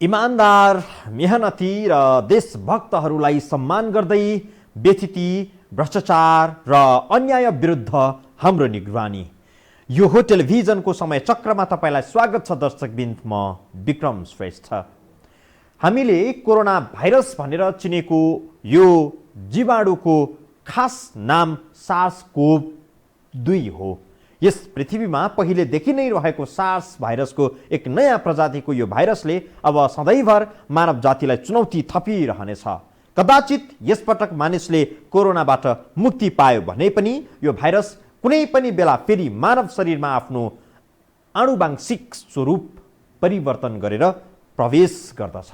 इमानदार, मेहनती र देशभक्तहरूलाई सम्मान गर्दै व्यथिति, भ्रष्टाचार र अन्याय विरुद्ध हाम्रो निगरानी। यो हो टेलिभिजनको समय चक्रमा तपाईलाई स्वागत छ दर्शकबिन्द। म विक्रम श्रेष्ठ। हामीले कोरोना भाइरस भनेर चिनेको यो जीवाणुको खास नाम SARS-CoV-2 हो। यस पृथ्वीमा पहिलेदेखि नै रहेको सार्स भाइरसको एक नयाँ प्रजातिको यो भाइरसले अब सधैँभर मानव जातिलाई चुनौती थपिरहनेछ। कदाचित यसपटक मानिसले कोरोनाबाट मुक्ति पायो भने पनि यो भाइरस कुनै पनि बेला फेरि मानव शरीरमा आफ्नो आनुवांशिक स्वरूप परिवर्तन गरेर प्रवेश गर्दछ।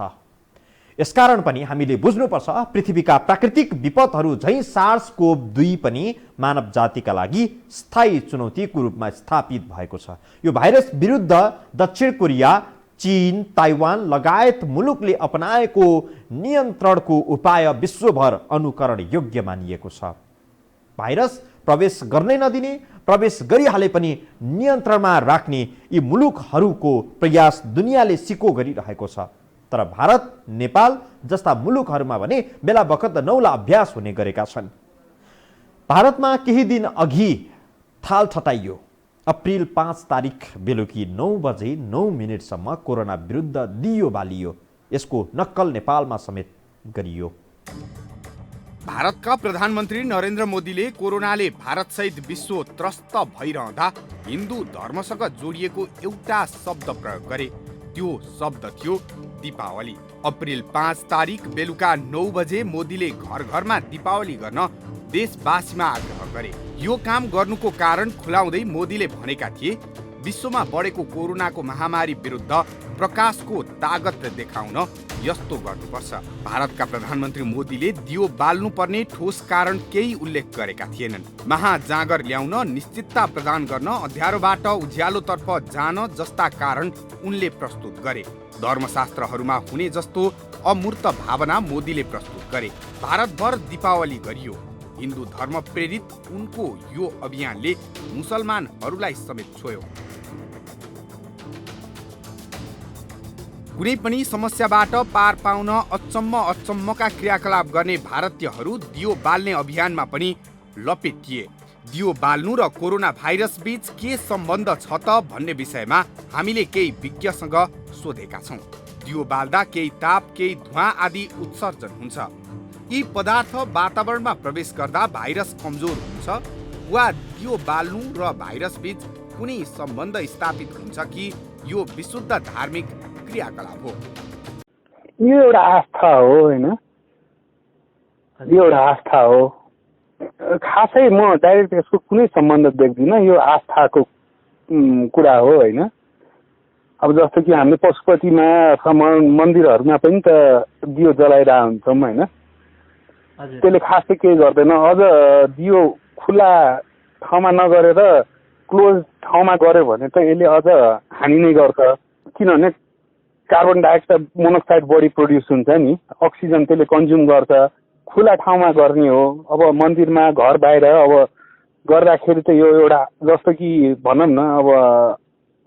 यसकारण पनि हामीले बुझ्नुपर्छ, पृथ्वीका प्राकृतिक विपदहरू झैं SARS-CoV-2 पनि मानव जातिका लागि स्थायी चुनौतीको रूपमा स्थापित भएको छ। यो भाइरस विरुद्ध दक्षिण कोरिया, चीन, ताइवान लगायत मुलुकले अपनाएको नियन्त्रणको उपाय विश्वभर अनुकरण योग्य मानिएको छ। भाइरस प्रवेश गर्नै नदिने, प्रवेश गरिहाले पनि नियन्त्रणमा राख्ने यी मुलुकहरूको प्रयास दुनियाँले सिको गरिरहेको छ। तर भारत, नेपाल जस्ता मुलुकहरूमा भने बेला बखत नौला अभ्यास हुने गरेका छन्। भारतमा केही दिन अघि थाल ठटाइयो। अप्रिल 5 तारिक बेलुकी 9 बजे 9 मिनेटसम्म कोरोना विरुद्ध दियो बालियो। यसको नक्कल नेपालमा समेत गरियो। भारतका प्रधानमन्त्री नरेन्द्र मोदीले कोरोनाले भारतसहित विश्व त्रस्त भइरहँदा हिन्दू धर्मसँग जोडिएको एउटा शब्द प्रयोग गरे। त्यो शब्द थियो दीपावली। अप्रिल 5 तारिक बेलुका 9 बजे मोदीले घर घरमा दीपावली गर्न देशवासीमा आग्रह गरे। यो काम गर्नुको कारण खुलाउँदै मोदीले भनेका थिए, विश्वमा बढेको कोरोनाको महामारी विरुद्ध प्रकाशको तागत देखाउन यस्तो गर्नुपर्छ। भारतका प्रधानमन्त्री मोदीले दियो बाल्नुपर्ने ठोस कारण केही उल्लेख गरेका थिएनन्। महाजागर ल्याउन, निश्चितता प्रदान गर्न, अँध्यारोबाट उज्यालोतर्फ जान जस्ता कारण उनले प्रस्तुत गरे। धर्मशास्त्रहरूमा हुने जस्तो अमूर्त भावना मोदीले प्रस्तुत गरे। भारतभर दीपावली गरियो। हिन्दू धर्म प्रेरित उनको यो अभियानले मुसलमानहरूलाई समेत छोयो। कुनै पनि समस्याबाट पार पाउन अचम्मका क्रियाकलाप गर्ने भारतीयहरू दियो बाल्ने अभियानमा पनि लपेटिए। दियो बाल्नु र कोरोना भाइरस बीच के सम्बन्ध छ त भन्ने विषयमा हामीले केही विज्ञसँग सोधेका छौँ। दियो बाल्दा केही ताप, केही धुवाँ आदि उत्सर्जन हुन्छ। यी पदार्थ वातावरणमा प्रवेश गर्दा भाइरस कमजोर हुन्छ वा दियो बाल्नु र भाइरस बीच कुनै सम्बन्ध स्थापित हुन्छ कि यो विशुद्ध धार्मिक क्रियाकलाप हो? यो एउटा आस्था हो, होइन? यो एउटा आस्था हो। खासै म डाइरेक्ट यसको कुनै सम्बन्ध देख्दिनँ। यो आस्थाको कुरा हो, होइन? अब जस्तो कि हामीले पशुपतिमा अथवा मन्दिरहरूमा पनि त दियो जलाइरहेको हुन्छौँ, होइन? त्यसले खासै केही गर्दैन। अझ दियो खुला ठाउँमा नगरेर क्लोज ठाउँमा गऱ्यो भने त यसले अझ हानि नै गर्छ। किनभने कार्बन डाइअक्साइड, मोनोक्साइड बढी प्रड्युस हुन्छ नि, अक्सिजन त्यसले कन्ज्युम गर्छ। खुला ठाउँमा गर्ने हो। अब मन्दिरमा, घर बाहिर अब गर्दाखेरि त यो एउटा जस्तो कि भनौँ न, अब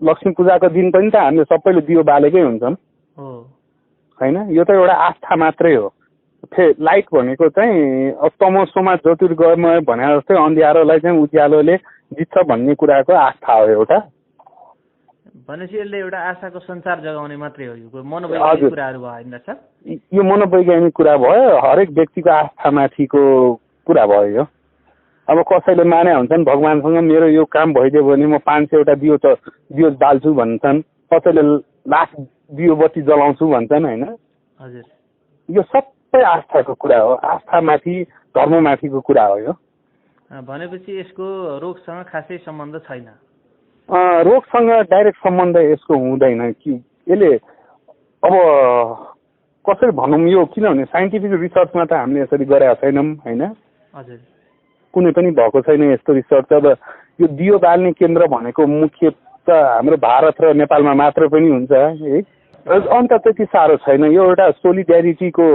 लक्ष्मी पूजाको दिन पनि त हामीले सबैले दियो बालेकै हुन्छौँ, होइन? यो त एउटा आस्था मात्रै हो। लाइट भनेको चाहिँ तमसोमा ज्योतिर्गमय भने जस्तै अँध्यारोलाई चाहिँ उज्यालोले जित्छ भन्ने कुराको आस्था हो एउटा। भनेपछि यसले एउटा आशाको संसार जगाउने मात्रै हो। यो मनोवैज्ञानिक कुराहरू भयो, होइन सर? यो मनोवैज्ञानिक कुरा भयो, हरेक व्यक्तिको आस्थामाथिको कुरा भयो यो। अब कसैले माने हुन्छन् भगवान्सँग मेरो यो काम भइदियो भने म 500 वटा दियो बाल्छु भन्छन्। कसैले लास्ट दियो बत्ती जलाउँछु भन्छन्, होइन? हजुर। यो सबै आस्थाको कुरा हो। आस्थामाथि, धर्ममाथिको कुरा हो यो। भनेपछि यसको रोगसँग खासै सम्बन्ध छैन? रोगसँग डाइरेक्ट सम्बन्ध यसको हुँदैन कि यसले अब कसरी भनौँ यो, किनभने साइन्टिफिक रिसर्चमा त हामीले यसरी गरेका छैनौँ, होइन? हजुर। कुनै पनि भएको छैन यस्तो रिसर्च। अब यो दियो बाल्ने केन्द्र भनेको मुख्य त हाम्रो भारत र नेपालमा मात्र पनि हुन्छ है। अन्त त्यति साह्रो छैन। यो एउटा सोलिड्यारिटीको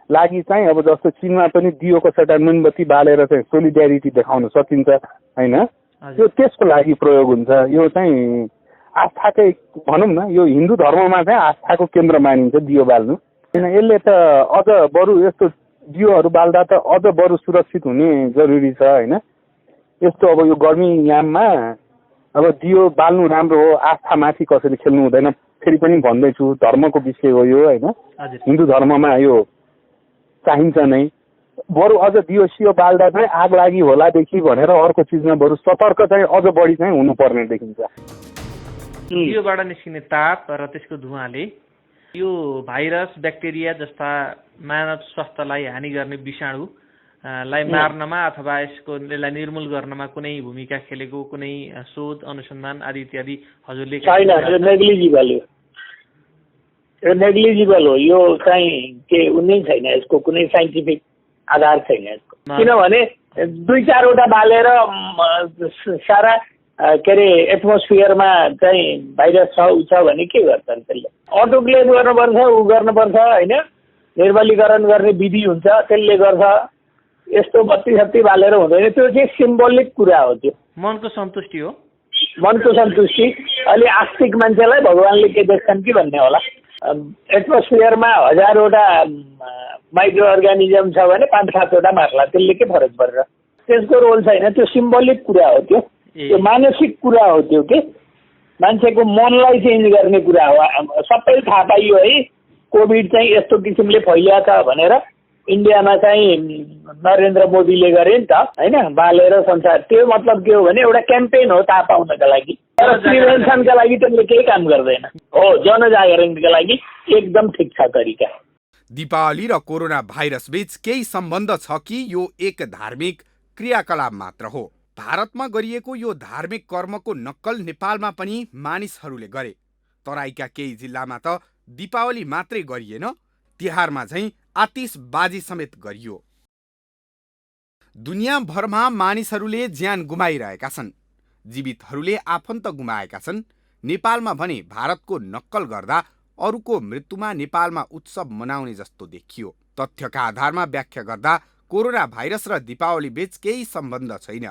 लागि चाहिँ अब जस्तो चीनमा पनि दियोको सट्टा मोमबत्ती बालेर चाहिँ सोलिड्यारिटी देखाउन सकिन्छ, होइन? यो त्यसको लागि प्रयोग हुन्छ। यो चाहिँ आस्थाकै भनौँ न, यो हिन्दू धर्ममा चाहिँ आस्थाको केन्द्र मानिन्छ दियो बाल्नु होइन। यसले त अझ बरु यस्तो दियोहरू बाल्दा त अझ बरु सुरक्षित हुने जरुरी छ होइन। यस्तो अब यो गर्मी याममा अब दियो बाल्नु राम्रो हो, आस्थामाथि कसरी खेल्नु हुँदैन। फेरि पनि भन्दैछु, धर्मको विषय हो यो होइन। हिन्दू धर्ममा यो चाहिन्छ नै। बरु अझ दियो सियो बाल्दा चाहिँ आग लागि होलादेखि भनेर अर्को चिजमा बरु सतर्क चाहिँ अझ बढी चाहिँ हुनुपर्ने देखिन्छ। दियोबाट निस्किने ताप र त्यसको धुवाँले यो भाइरस ब्याक्टेरिया जस्ता मानव स्वास्थ्यलाई हानि गर्ने विषाणुलाई मार्नमा अथवा यसलाई निर्मूल गर्नमा कुनै भूमिका खेलेको कुनै शोध अनुसन्धान आदि इत्यादि हजुरले? छैन, यो नेग्लिजिबल हो। यो नेग्लिजिबल हो, यो चाहिँ के उनी छैन, यसको कुनै साइन्टिफिक आधार छैन यसको। किनभने 2-4वटा बालेर सारा के अरे एटमोस्फियरमा चाहिँ भाइरस छ उ छ भने के गर्छन् त्यसले? अटोक्लेभ गर्नुपर्छ, उ गर्नुपर्छ होइन। निर्मलीकरण गर्ने विधि हुन्छ, त्यसले गर्छ। यस्तो 32-36 बालेर हुँदैन। त्यो चाहिँ सिम्बोलिक कुरा हो। त्यो मनको सन्तुष्टि हो, मनको सन्तुष्टि। अलि आस्तिक मान्छेलाई भगवान्ले के देख्छन् कि भन्ने होला। एटमोस्फियरमा 1000वटा माइक्रो अर्गानिजम छ भने 5-7वटा मार्ला, त्यसले के फरक पर्छ? त्यसको रोल छैन। त्यो सिम्बोलिक कुरा हो। त्यो मानसिक कुरा हो। त्यो के मान्छेको मनलाई चेन्ज गर्ने कुरा हो। सबै थाहा पाइयो है कोभिड चाहिँ यस्तो किसिमले फैलिया छ भनेर। इन्डियामा चाहिँ नरेन्द्र मोदीले गरे नि त होइन, बालेर संसार। त्यो मतलब के हो भने एउटा क्याम्पेन हो थाहा पाउनका लागि, तर प्रिभेन्सनका लागि त्यसले केही काम गर्दैन। हो, जनजागरणका लागि एकदम ठिक छ तरिका। दीपावली र कोरोना भाइरस बीच केही सम्बन्ध छ कि यो एक धार्मिक क्रियाकलाप मात्र हो? भारतमा गरिएको यो धार्मिक कर्मको नक्कल नेपालमा पनि मानिसहरूले गरे। तराईका केही जिल्लामा त दीपावली मात्रै गरिएन, तिहारमा झैं आतिशबाजी समेत गरियो। दुनियाँभरमा मानिसहरूले ज्यान गुमाइरहेका छन्, जीवितहरूले आफन्त गुमाएका छन्। नेपालमा भने भारतको नक्कल गर्दा अरूको मृत्युमा नेपालमा उत्सव मनाउने जस्तो देखियो। तथ्यका आधारमा व्याख्या गर्दा कोरोना भाइरस र दीपावली बीच केही सम्बन्ध छैन,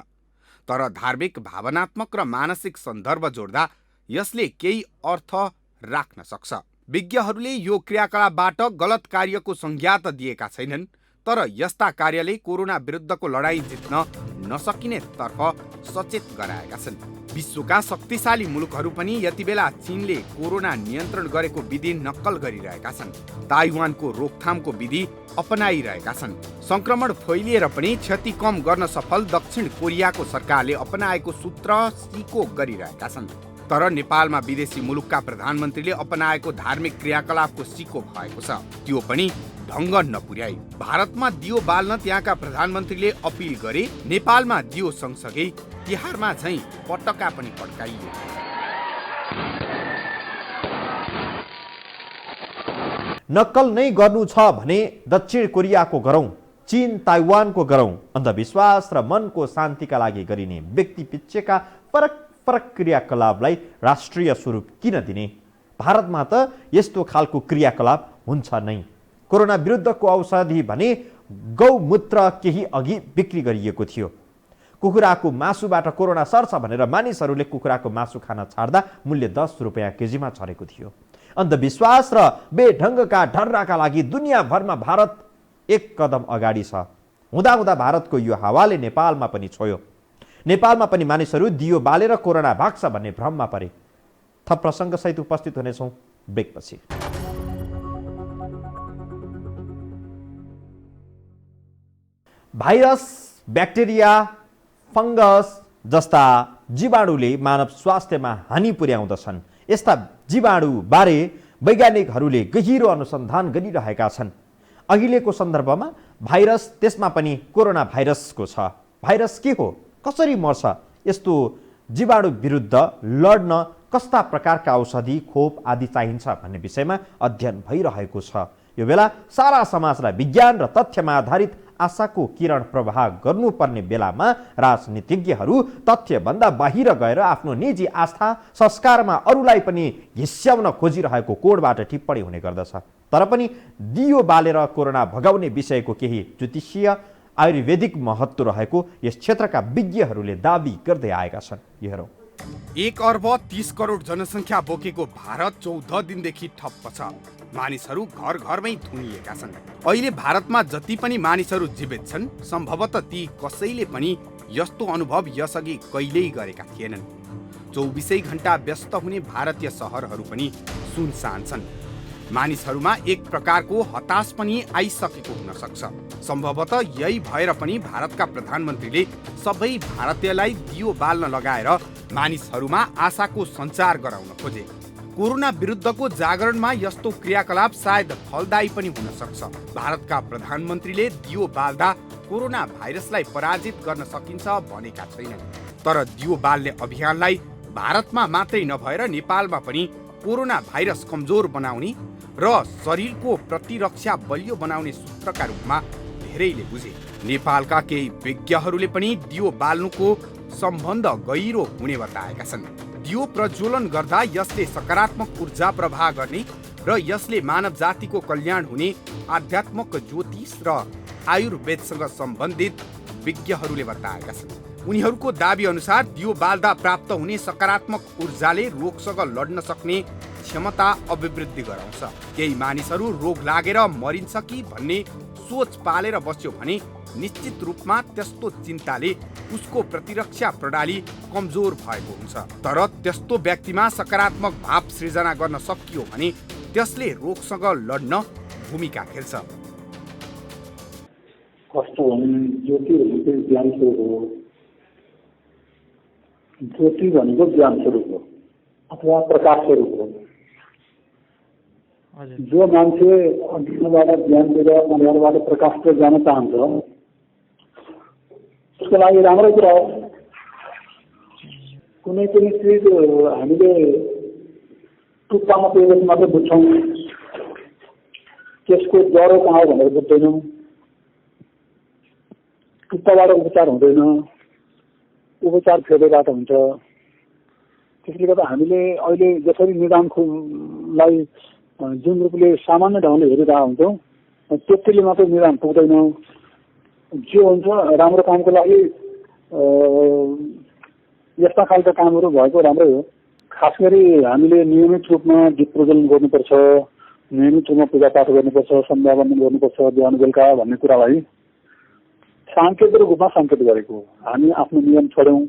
तर धार्मिक, भावनात्मक र मानसिक सन्दर्भ जोड्दा यसले केही अर्थ राख्न सक्छ। विज्ञहरूले यो क्रियाकलापबाट गलत कार्यको संज्ञा त दिएका छैनन्, तर यस्ता कार्यले कोरोना विरुद्धको लडाईँ जित्न नसकिने तर्फ सचेत गराएका छन्। विश्वका शक्तिशाली मुलुकहरू पनि यति बेला चीनले कोरोना नियन्त्रण गरेको विधि नक्कल गरिरहेका छन्। ताइवानको रोकथामको विधि अपनाइरहेका छन्। संक्रमण फैलिएर पनि क्षति कम गर्न सफल दक्षिण कोरियाको सरकारले अपनाएको सूत्र सिको गरिरहेका छन्। तर नेपालमा विदेशी मुलुकका प्रधानमन्त्रीले अपनाएको धार्मिक क्रियाकलापको सिको भएको छ, त्यो पनि ढङ्ग नपुर्याई। भारतमा दियो बाल्न त्यहाँका प्रधानमन्त्रीले अपिल गरे, नेपालमा दियो सँगसँगै तिहारमा झैं पटका पनि पड्काइयो। नक्कल नै गर्नु छ भने दक्षिण कोरियाको गरौँ, चीन ताइवानको गरौँ। अन्धविश्वास र मनको शान्तिका लागि गरिने व्यक्ति पिच्छेका फरक क्रियाकलापलाई राष्ट्रिय स्वरूप किन दिने? भारतमा त यस्तो खालको क्रियाकलाप हुन्छ नै। कोरोना विरुद्धको औषधि भने गौमूत्र केही अघि बिक्री गरिएको थियो। कुखुराको मासुबाट कोरोना सर्छ भनेर मानिसहरूले कुखुराको मासु खान छाड्दा मूल्य 10 रुपियाँ केजीमा झरेको थियो। अन्धविश्वास र बेढङ्गका ढर्राका लागि दुनियाँभरमा भारत एक कदम अगाडि छ। हुँदाहुँदा भारतको यो हावाले नेपालमा पनि छोयो। नेपालमा पनि मानिसहरू दियो बालेर कोरोना भाग्छ भन्ने भ्रममा परे। थप प्रसङ्गसहित उपस्थित हुनेछौँ ब्रेकपछि। भाइरस, ब्याक्टेरिया, फंगस जस्ता जीवाणुले मानव स्वास्थ्यमा हानि पुर्याउँदछन्। यस्ता जीवाणुबारे वैज्ञानिकहरूले गहिरो अनुसन्धान गरिरहेका छन्। अहिलेको सन्दर्भमा भाइरस, त्यसमा पनि कोरोना भाइरसको छ। भाइरस के हो, कसरी मर्छ, यस्तो जीवाणु विरुद्ध लड्न कस्ता प्रकारका औषधि, खोप आदि चाहिन्छ भन्ने विषयमा अध्ययन भइरहेको छ। यो बेला सारा समाजलाई विज्ञान र तथ्यमा आधारित आशाको किरण प्रवाह गर्नुपर्ने बेलामा राजनीतिज्ञहरू तथ्यभन्दा बाहिर गएर आफ्नो निजी आस्था, संस्कारमा अरूलाई पनि घिस्याउन खोजिरहेको कोणबाट टिप्पणी हुने गर्दछ। तर पनि दियो बालेर कोरोना भगाउने विषयको केही ज्योतिषीय, आयुर्वेदिक महत्त्व रहेको यस क्षेत्रका विज्ञहरूले दाबी गर्दै आएका छन्। यो हेरौँ। 1 अर्ब 30 करोड जनसङ्ख्या बोकेको भारत 14 दिनदेखि ठप्प छ। मानिसहरू घर घरमै थुनिएका छन्। अहिले भारतमा जति पनि मानिसहरू जीवित छन्, सम्भवतः ती कसैले पनि यस्तो अनुभव यसअघि कहिल्यै गरेका थिएनन्। 24 घण्टा व्यस्त हुने भारतीय सहरहरू पनि सुनसान छन्। मानिसहरूमा एक प्रकारको हताश पनि आइसकेको हुन सक्छ। सम्भवतः यही भएर पनि भारतका प्रधानमन्त्रीले सबै भारतीयलाई दियो बाल्न लगाएर मानिसहरूमा आशाको सञ्चार गराउन खोजे। कोरोना विरुद्धको जागरणमा यस्तो क्रियाकलाप सायद फलदायी पनि हुन सक्छ। भारतका प्रधानमन्त्रीले दियो बाल्दा कोरोना भाइरसलाई पराजित गर्न सकिन्छ भनेका छैनन्। तर दियो बाल्ने अभियानलाई भारतमा मात्रै नभएर नेपालमा पनि कोरोना भाइरस कमजोर बनाउने र शरीरको प्रतिरक्षा बलियो बनाउने सूत्रका रूपमा धेरैले बुझे। नेपालका केही विज्ञहरूले पनि दियो बाल्नुको सम्बन्ध गहिरो हुने बताएका छन्। दियो प्रज्वलन गर्दा यसले सकारात्मक ऊर्जा प्रवाह गर्ने र यसले मानव जातिको कल्याण हुने आध्यात्मिक ज्योतिष र आयुर्वेदसँग सम्बन्धित विज्ञहरूले बताएका छन्। उनीहरूको दाबी अनुसार दियो बाल्दा प्राप्त हुने सकारात्मक ऊर्जाले रोगसँग लड्न सक्ने क्षमता अभिवृद्धि गराउँछ। केही मानिसहरू रोग लागेर मरिन्छ कि भन्ने सोच पालेर बस्यो भने निश्चित रूपमा त्यस्तो चिन्ताले उसको प्रतिरक्षा प्रणाली कमजोर भएको हुन्छ। तर त्यस्तो व्यक्तिमा सकारात्मक भाव सृजना गर्न सकियो भने त्यसले रोगसँग लड्न भूमिका खेल्छ। कस्तो भने ज्योति ज्ञान स्वरूप हो। ज्योति भनेको ज्ञान स्वरूप हो अथवा प्रकाश स्वरूप हो। जो मान्छे अज्ञानबाट ज्ञान लिएर अन्धारबाट प्रकाशतिर जान चाहन्छ उसको लागि राम्रै कुरा हो। कुनै पनि चिज हामीले टुप्पामा पेरेको मात्रै बुझ्छौँ, त्यसको जरो कहाँ हो भनेर बुझ्दैनौँ। टुप्पाबाट उपचार हुँदैन, उपचार फेदेबाट हुन्छ। त्यसले गर्दा हामीले अहिले जसरी निदानलाई जुन रूपले सामान्य ढङ्गले हेरिरहेका हुन्छौँ त्यतिले मात्रै निदान पुग्दैन। जे हुन्छ राम्रो कामको लागि यस्ता खालका कामहरू भएको राम्रै हो। खास गरी हामीले नियमित रूपमा दीप प्रज्वलन गर्नुपर्छ, नियमित रूपमा पूजापाठ गर्नुपर्छ, सन्ध्या वन्दन गर्नुपर्छ बिहान बेलुका भन्ने कुरालाई साङ्केतिक रूपमा सङ्केत गरेको हो। हामी आफ्नो नियम छोड्यौँ,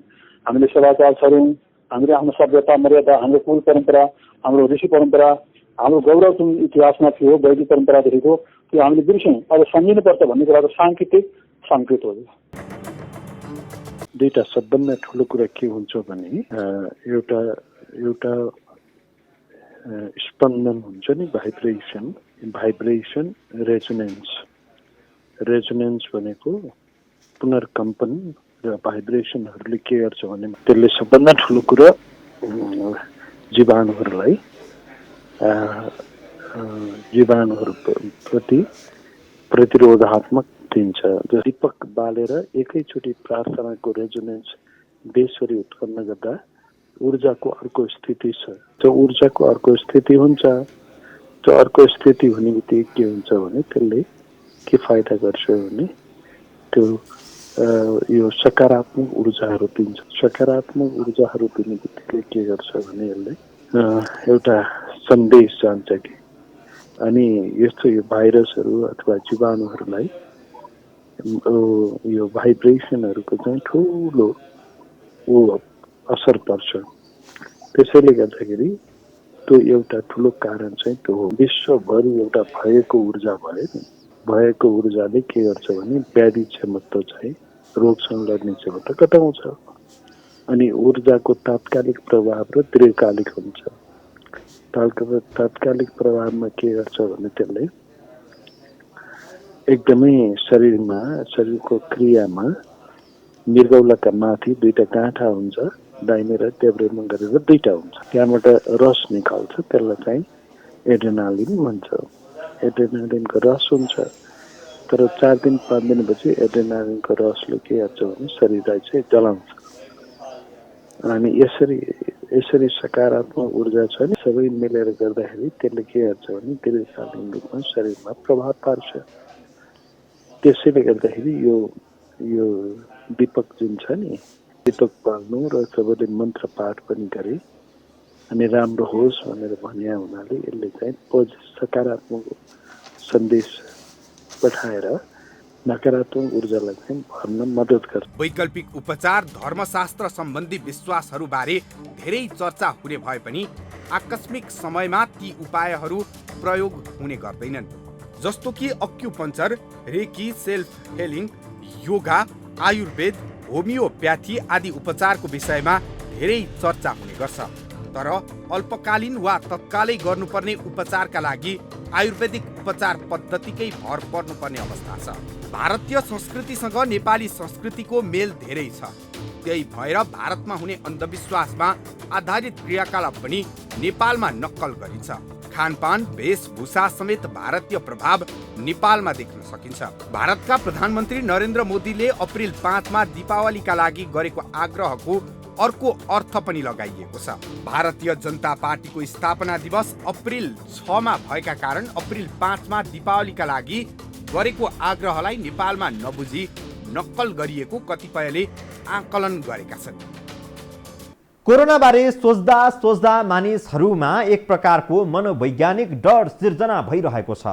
हामीले सदाचार छोड्यौँ, हामीले आफ्नो सभ्यता मर्यादा, हाम्रो कुल परम्परा, हाम्रो ऋषि परम्परा, हाम्रो गौरव जुन इतिहासमा थियो वैदिक परम्परादेखिको त्यो हामीले बिर्स्यौँ। अब सम्झिनुपर्छ भन्ने कुराको साङ्केतिक सङ्केत हो। दुईटा सबभन्दा ठुलो कुरा के हुन्छ भने एउटा स्पन्दन हुन्छ नि, भाइब्रेसन रेजोनेन्स भनेको पुनर्कम्पन र भाइब्रेसनहरूले के गर्छ भने त्यसले सबभन्दा ठुलो कुरा जीवाणुहरूप्रति प्रतिरोधात्मक दिन्छ। दीपक बालेर एकैचोटि प्रार्थनाको रेजोनेन्स देशभरि उत्पन्न गर्दा ऊर्जाको अर्को स्थिति छ। त्यो ऊर्जाको अर्को स्थिति हुन्छ। त्यो अर्को स्थिति हुने बित्तिकै के हुन्छ भने त्यसले के फाइदा गर्छ भने त्यो यो सकारात्मक ऊर्जाहरू दिन्छ। सकारात्मक ऊर्जाहरू दिने बित्तिकै के गर्छ भने यसले एउटा सन्देश जान्छ कि अनि यस्तो यो भाइरसहरू अथवा जीवाणुहरूलाई यो भाइब्रेसनहरूको चाहिँ ठुलो असर पर्छ। त्यसैले गर्दाखेरि त्यो एउटा ठुलो कारण चाहिँ त्यो हो। विश्वभरि एउटा भएको ऊर्जाले के गर्छ भने व्याधि क्षमता चाहिँ रोगसँग लड्ने क्षमता घटाउँछ। अनि ऊर्जाको तात्कालिक प्रभाव र दीर्घकालिक हुन्छ। तात्कालिक प्रभावमा के गर्छ भने त्यसले एकदमै शरीरको क्रियामा मृगौलाका माथि दुईटा गाँठा हुन्छ, दाहिने र देब्रेमा गरेर दुईटा हुन्छ। त्यहाँबाट रस निकाल्छ, त्यसलाई चाहिँ एड्रेनालिन भन्छ। एड्रेनालिनको रस हुन्छ। तर 4 दिन 5 दिनपछि एड्रेनालिनको रसले के गर्छ भने शरीरलाई चाहिँ जलाउँछ। अनि यसरी सकारात्मक ऊर्जा छ नि सबै मिलेर गर्दाखेरि त्यसले के गर्छ भने दीर्घकालीन रूपमा शरीरमा प्रभाव पार्छ। त्यसैले गर्दाखेरि यो दीपक जुन छ नि दीपक बाल्नु र सबैले मन्त्र पाठ पनि गरे अनि राम्रो होस् भनेर भन्या हुनाले यसले चाहिँ सकारात्मक सन्देश पठाएर नकारात्मक ऊर्जालाई चाहिँ भर्न मद्दत गर्छ। वैकल्पिक उपचार धर्मशास्त्र सम्बन्धी विश्वासहरूबारे धेरै चर्चा हुने भए पनि आकस्मिक समयमा ती उपायहरू प्रयोग हुने गर्दैनन्, जस्तो कि acupuncture, reiki, self healing, yoga, Ayurveda, homeopathy आदि उपचारको विषयमा धेरै चर्चा हुने गर्छ। तर अल्पकालीन वा तत्कालै गर्नुपर्ने उपचारका लागि आयुर्वेदिक उपचार पद्धतिकै भर पर्नुपर्ने अवस्था छ। भारतीय संस्कृतिसँग नेपाली संस्कृतिको मेल धेरै छ, त्यही भएर भारतमा हुने अन्धविश्वासमा आधारित क्रियाकलाप पनि नेपालमा नक्कल गरिन्छ। खानपान, वेशभूषा समेत भारतीय प्रभाव नेपालमा देख्न सकिन्छ। भारतका प्रधानमन्त्री नरेन्द्र मोदीले अप्रिल 5 मा दीपावलीका लागि गरेको आग्रहको अर्को अर्थ पनि लगाइएको छ। भारतीय जनता पार्टीको स्थापना दिवस अप्रिल 6 मा भएका कारण अप्रिल 5 मा दीपावलीका लागि गरेको आग्रहलाई नेपालमा नबुझी नक्कल गरिएको कतिपयले आकलन गरेका छन्। कोरोना बारे सोच्दा सोच्दा मानिसहरूमा एक प्रकारको मनोवैज्ञानिक डर सिर्जना भइरहेको छ।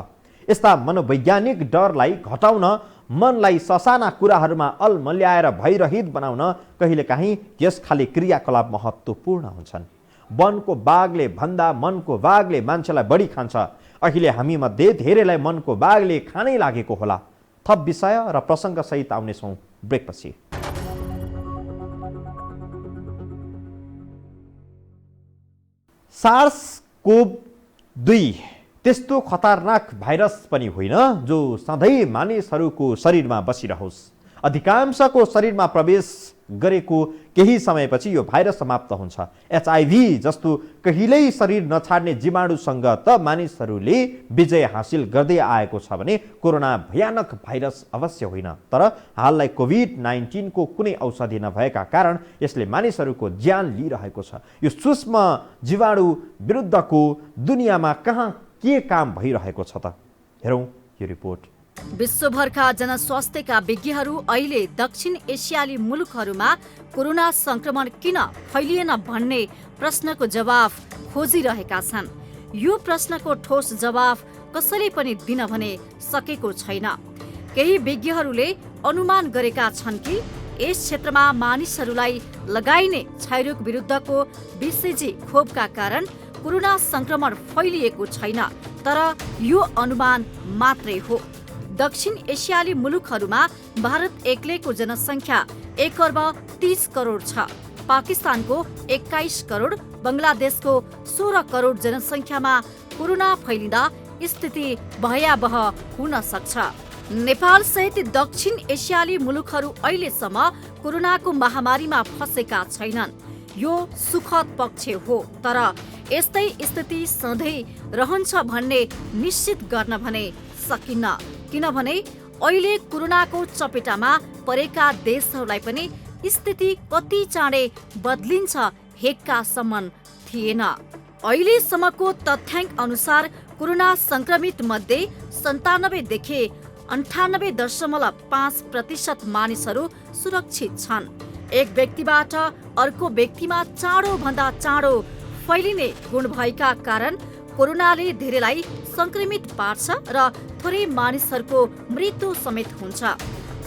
यस्ता मनोवैज्ञानिक डरलाई घटाउन, मनलाई ससाना कुराहरूमा अलमल्याएर भयरहित बनाउन कहिलेकाहीँ यस खाले क्रियाकलाप महत्त्वपूर्ण हुन्छन्। वनको बाघले भन्दा मनको बाघले मान्छेलाई बढी खान्छ। अहिले हामी मध्ये धेरैलाई मनको बाघले खानै लागेको होला। थप विषय र प्रसङ्ग सहित आउनेछौँ ब्रेकपछि। SARS-CoV-2 त्यस्तो खतरनाक भाइरस पनि होइन जो सधैँ मानिसहरूको शरीरमा बसिरहोस्। अधिकांशको शरीरमा प्रवेश गरेको केही समयपछि यो भाइरस समाप्त हुन्छ। HIV जस्तो कहिल्यै शरीर नछाड्ने जीवाणुसँग त मानिसहरूले विजय हासिल गर्दै आएको छ भने कोरोना भयानक भाइरस अवश्य होइन। तर हाललाई कोभिड-19 को कुनै औषधि नभएका कारण यसले मानिसहरूको ज्यान लिइरहेको छ। यो सूक्ष्म जीवाणु विरुद्धको दुनियाँमा कहाँ के काम भइरहेको छ त? हेरौँ यो रिपोर्ट। विश्वभरका जनस्वास्थ्यका विज्ञहरू अहिले दक्षिण एसियाली मुलुकहरूमा कोरोना संक्रमण किन फैलिएन भन्ने प्रश्नको जवाफ खोजिरहेका छन्। यो प्रश्नको ठोस जवाफ कसैले पनि दिन भने सकेको छैन। केही विज्ञहरूले अनुमान गरेका छन् कि यस क्षेत्रमा मानिसहरूलाई लगाइने क्षयरोग विरुद्धको BCG खोपका कारण कोरोना संक्रमण फैलिएको छैन। तर यो अनुमान मात्रै हो। दक्षिण एसियाली मुलुकहरूमा भारत एक्लैको जनसङ्ख्या 1 अर्ब 30 करोड छ। पाकिस्तानको 21 करोड, बङ्गलादेशको 16 करोड जनसङ्ख्यामा कोरोना फैलिँदा स्थिति भयावह हुन सक्छ। नेपाल सहित दक्षिण एसियाली मुलुकहरू अहिलेसम्म कोरोनाको महामारीमा फँसेका छैनन्। यो सुखद पक्ष हो। तर यस्तै स्थिति सधैँ रहन्छ भन्ने निश्चित गर्न भने सकिन्न, किनभने अहिले कोरोनाको चपेटामा परेका देशहरूलाई पनि स्थिति कति चाँडै बदलिन्छ हेक्कासम्म थिएन। अहिलेसम्मको तथ्याङ्क अनुसार कोरोना संक्रमित मध्ये 97 देखि 98.5% मानिसहरू सुरक्षित छन्। एक व्यक्तिबाट अर्को व्यक्तिमा चाँडो भन्दा चाँडो फैलिने गुण भएका कारण कोरोनाले धेरैलाई संक्रमित पार्छ र थोरै मानिसहरूको मृत्यु समेत हुन्छ।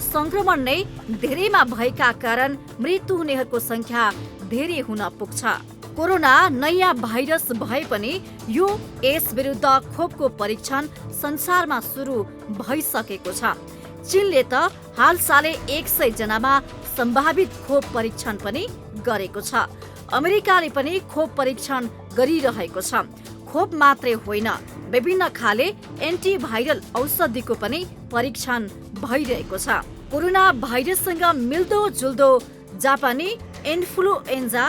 संक्रमण नै धेरैमा भएका कारण मृत्यु हुनेहरूको संख्या धेरै हुन पुग्छ। कोरोना नयाँ भाइरस भए पनि यो यस विरुद्ध खोपको परीक्षण संसारमा सुरु भइसकेको छ। चीनले त हालसालै 100 जनामा सम्भावित खोप परीक्षण पनि गरेको छ। अमेरिकाले पनि खोप परीक्षण गरिरहेको छ। खोप मात्रै होइन, विभिन्न खाले एन्टिभाइरल औषधिको पनि परीक्षण भइरहेको छ। कोरोना भाइरससँग मिल्दो जुल्दो जापानी इन्फ्लुएन्जा,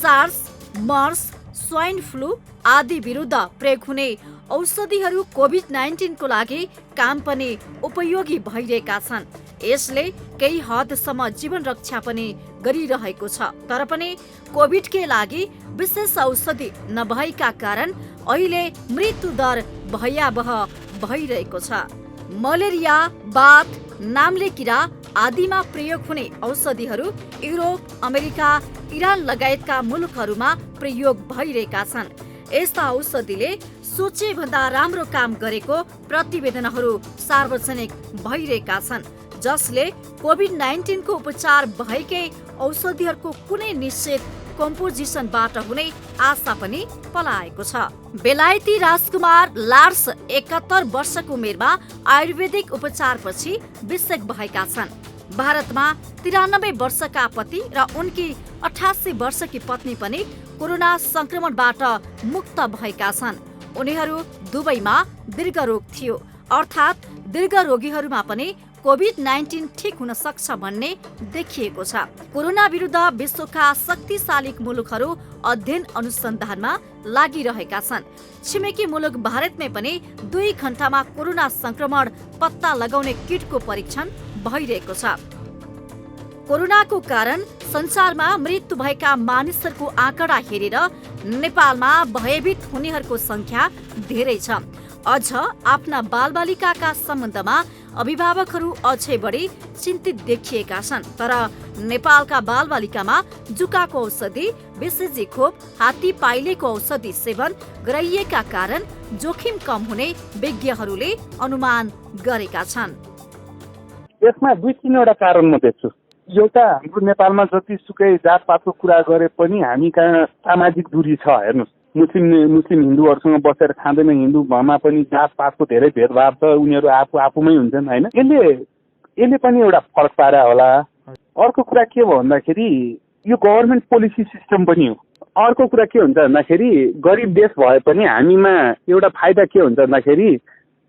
सार्स, मर्स, स्वाइन फ्लू आदि विरुद्ध प्रयोग हुने औषधिहरू कोभिड-19 को लागि काम पनि उपयोगी भइरहेका छन्। यसले केही हदसम्म जीवन रक्षा पनि गरिरहेको छ। तर पनि कोभिडकै लागि विशेष औषधि नभएका कारण अहिले मृत्यु दर भयावह भइरहेको छ। मलेरिया, बाथ, नाम्ले किरा आदिमा प्रयोग हुने औषधिहरू युरोप, अमेरिका, इरान लगायतका मुलुकहरूमा प्रयोग भइरहेका छन्। यस्ता औषधिले सोचे भन्दा राम्रो काम गरेको प्रतिवेदनहरू सार्वजनिक भइरहेका छन्, जसले कोभिड-19 को उपचार भएकै औषधिहरूको कुनै निश्चित कम्पोजिसनबाट हुने आशा पनि पलाएको छ। बेलायती राजकुमार लार्स 71 वर्षको उमेरमा आयुर्वेदिक उपचारपछि विषेक भएका छन्। भारतमा 93 वर्षका पति र उनकी 88 वर्षकी पत्नी पनि कोरोना संक्रमणबाट मुक्त भएका छन्। उनीहरू दुवैमा दीर्घ रोग थियो, अर्थात् दीर्घ रोगीहरूमा पनि कोभिड-19 ठिक हुन सक्छ भन्ने देखिएको छ। कोरोना विरुद्ध विश्वका शक्तिशाली मुलुकहरू अध्ययन अनुसन्धानमा लागिरहेका छन्। छिमेकी मुलुक भारतमै पनि 2 घण्टामा कोरोना संक्रमण पत्ता लगाउने किटको परीक्षण भइरहेको छ। कोरोनाको कारण संसारमा मृत्यु भएका मानिसहरूको आँकडा हेरेर नेपालमा भयभीत हुनेहरूको संख्या धेरै छ। अझ आफ्ना बालबालिकाका सम्बन्धमा अभिभावकहरू अझै बढी चिन्तित देखिएका छन्। तर नेपालका बालबालिकामा जुकाको औषधि, बीसीजी खोप, हात्ती पाइलेको औषधि सेवन गराइएका कारण जोखिम कम हुने विज्ञहरूले अनुमान गरेका छन्। यसमा 2-3 कारण म देख्छु। एउटा, हाम्रो नेपालमा जतिसुकै जातपातको कुरा गरे पनि हामी कहाँ सामाजिक दूरी छ। हेर्नुहोस्, मुस्लिम हिन्दूहरूसँग बसेर खाँदैन, हिन्दूमा पनि जातपातको धेरै भेदभाव छ, उनीहरू आफूमै हुन्छन् होइन। यसले पनि एउटा फरक पारा होला। अर्को कुरा के हो भन्दाखेरि यो गभर्मेन्ट पोलिसी सिस्टम पनि हो। अर्को कुरा के हुन्छ भन्दाखेरि गरिब देश भए पनि हामीमा एउटा फाइदा के हुन्छ भन्दाखेरि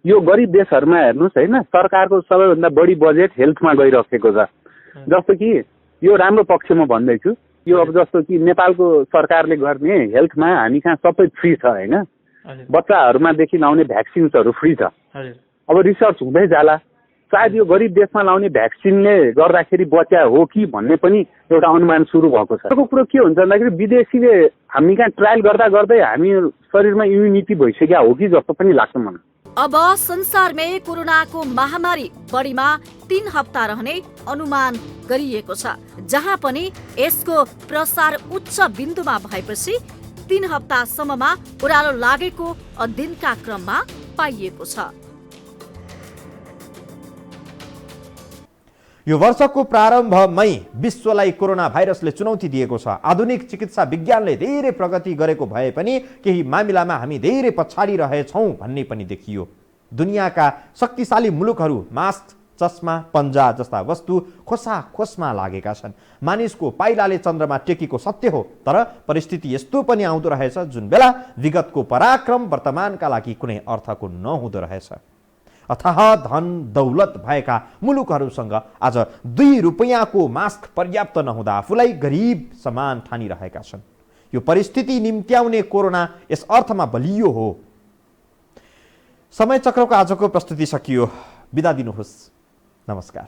यो गरिब देशहरूमा हेर्नुहोस् होइन, सरकारको सबैभन्दा बढी बजेट हेल्थमा गइरहेको छ। जस्तो कि यो राम्रो पक्षमा भन्दैछु, यो अब जस्तो कि नेपालको सरकारले गर्ने हेल्थमा हामी कहाँ सबै फ्री छ होइन। बच्चाहरूमादेखि लाउने भ्याक्सिन्सहरू फ्री छ। अब रिसर्च हुँदै जाला, सायद यो गरिब देशमा लाउने भ्याक्सिनले गर्दाखेरि बच्या हो कि भन्ने पनि एउटा अनुमान सुरु भएको छ। अर्को कुरो के हुन्छ भन्दाखेरि विदेशीले हामी कहाँ ट्रायल गर्दा गर्दै हामी शरीरमा इम्युनिटी भइसक्यो हो कि जस्तो पनि लाग्छ मलाई। अब संसारमै कोरोनाको महामारी बढीमा 3 हप्ता रहने अनुमान गरिएको छ, जहाँ पनि यसको प्रसार उच्च बिन्दुमा भएपछि 3 हप्तासम्ममा ओह्रालो लागेको अध्ययनका क्रममा पाइएको छ। यो वर्षको प्रारम्भमै विश्वलाई कोरोना भाइरसले चुनौती दिएको छ। आधुनिक चिकित्सा विज्ञानले धेरै प्रगति गरेको भए पनि केही मामिलामा हामी धेरै पछाडि रहेछौँ भन्ने पनि देखियो। दुनियाँका शक्तिशाली मुलुकहरू मास्क, चस्मा, पन्जा जस्ता वस्तु खोसाखोसमा लागेका छन्। मानिसको पाइलाले चन्द्रमा टेकेको सत्य हो, तर परिस्थिति यस्तो पनि आउँदो रहेछ जुन बेला विगतको पराक्रम वर्तमानका लागि कुनै अर्थको नहुँदो रहेछ। अथाह धन दौलत भएका मुलुकहरूसँग आज 2 रुपैयाँको मास्क पर्याप्त नहुँदा आफूलाई गरिब समान ठानिरहेका छन्। यो परिस्थिति निम्त्याउने कोरोना यस अर्थमा बलियो हो। समय चक्रको आजको प्रस्तुति सकियो। बिदा दिनुहोस्। नमस्कार।